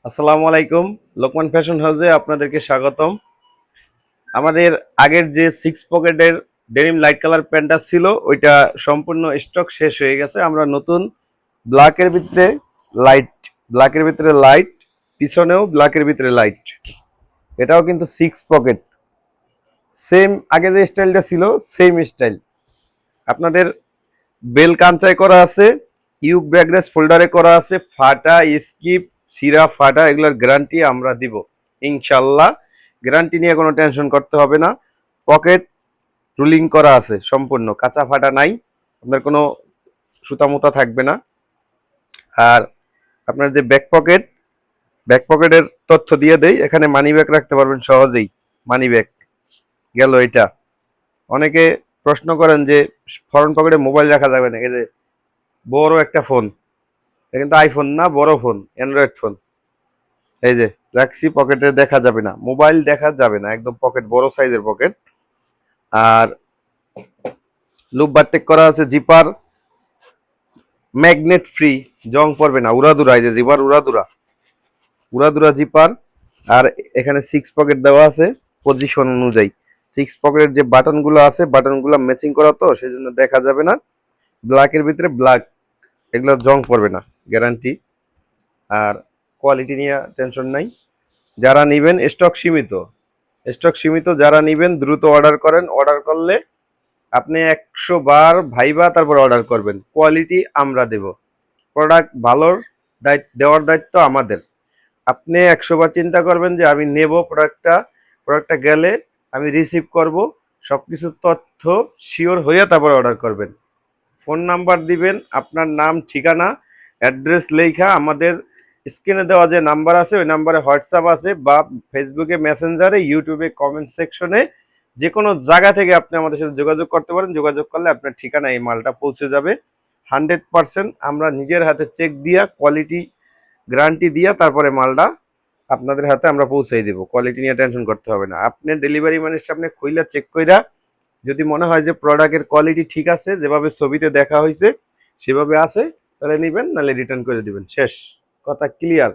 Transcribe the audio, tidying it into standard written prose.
আসসালামু আলাইকুম। লোকমান ফ্যাশন হাউসে আপনাদেরকে স্বাগতম। আমাদের আগের যে 6 পকেটের ডেনিম লাইট কালার প্যান্টটা ছিল ওইটা সম্পূর্ণ স্টক শেষ হয়ে গেছে। আমরা নতুন ব্ল্যাকের ভিতরে লাইট, ব্ল্যাকের ভিতরে লাইট, পিছনেও ব্ল্যাকের ভিতরে লাইট, এটাও কিন্তু 6 পকেট, সেম আগে যে স্টাইলটা ছিল সেম স্টাইল। আপনাদের বেল কাঞ্চায় করা আছে, ইউক ব্যাকরেস ফোল্ডারে করা আছে, ফাটা স্কিপ সিরা ফাটা এগুলোর গ্যারান্টি আমরা দিব ইনশাল্লাহ। গ্যারান্টি নিয়ে কোনো টেনশন করতে হবে না। পকেট রুলিং করা আছে, সম্পূর্ণ কাঁচা ফাটা নাই, আপনার কোনো সুতা মুতা থাকবে না। আর আপনার যে ব্যাক পকেট, ব্যাক পকেটের তথ্য দিয়ে দেই, এখানে মানি ব্যাগ রাখতে পারবেন সহজেই। মানি ব্যাগ গেল এটা। অনেকে প্রশ্ন করেন যে ফ্রন্ট পকেটে মোবাইল রাখা যাবে না, এই যে বড় একটা ফোন, এটা কিন্তু আইফোন না, বড় ফোন, অ্যান্ড্রয়েড ফোন। এই যে রাখছি, পকেটে দেখা যাবে না, মোবাইল দেখা যাবে না, একদম পকেট বড় সাইজের পকেট। আর লুপ বারটেক করা আছে, জিপার ম্যাগনেট ফ্রি, জং পড়বে না, উড়াদুরা, এই যে জিপার উড়াদুরা, উড়াদুরা জিপার। আর এখানে 6 পকেট দেওয়া আছে পজিশন অনুযায়ী। 6 পকেটের যে বাটনগুলো আছে, বাটনগুলো ম্যাচিং করা, তো সেই জন্য দেখা যাবে না। ব্ল্যাকের ভিতরে ব্ল্যাক, এগুলো জং পড়বে না, গ্যারান্টি। আর কোয়ালিটি নিয়ে টেনশন নাই। যারা নিবেন, স্টক সীমিত, স্টক সীমিত, যারা নিবেন দ্রুত অর্ডার করেন। অর্ডার করলে আপনি 100 বার ভাইবা তারপর অর্ডার করবেন, কোয়ালিটি আমরা দেব। প্রোডাক্ট ভালোর দেওয়ার দায়িত্ব আমাদের। আপনি 100 বার চিন্তা করবেন যে আমি নেব প্রোডাক্টটা, প্রোডাক্টটা গেলে আমি রিসিভ করব, সবকিছু তথ্য শিওর হয়ে তারপর অর্ডার করবেন। ফোন নাম্বার দিবেন, আপনার নাম ঠিকানা অ্যাড্রেস লেখা আমাদের স্ক্রিনে দেওয়া যে নাম্বার আছে ওই নাম্বারে হোয়াটসঅ্যাপ আছে, বা ফেসবুকে মেসেঞ্জারে, ইউটিউবে কমেন্ট সেকশনে, যে কোনো জায়গা থেকে আপনি আমাদের সাথে যোগাযোগ করতে পারেন। যোগাযোগ করলে আপনার ঠিকানা এই মালটা পৌঁছে যাবে 100%। আমরা নিজের হাতে চেক দিয়া, কোয়ালিটি গ্যারান্টি দিয়া তারপরে মালটা আপনাদের হাতে আমরা পৌঁছাই দেবো। কোয়ালিটি নিয়ে টেনশন করতে হবে না। আপনি ডেলিভারি ম্যানের সামনে খুইলা চেক কইরা যদি মনে হয় যে প্রোডাক্টের কোয়ালিটি ঠিক আছে, যেভাবে ছবিতে দেখা হয়েছে সেভাবে আছে, তাহলে নিবেন, নাহলে রিটার্ন করে দিবেন। শেষ কথা, ক্লিয়ার।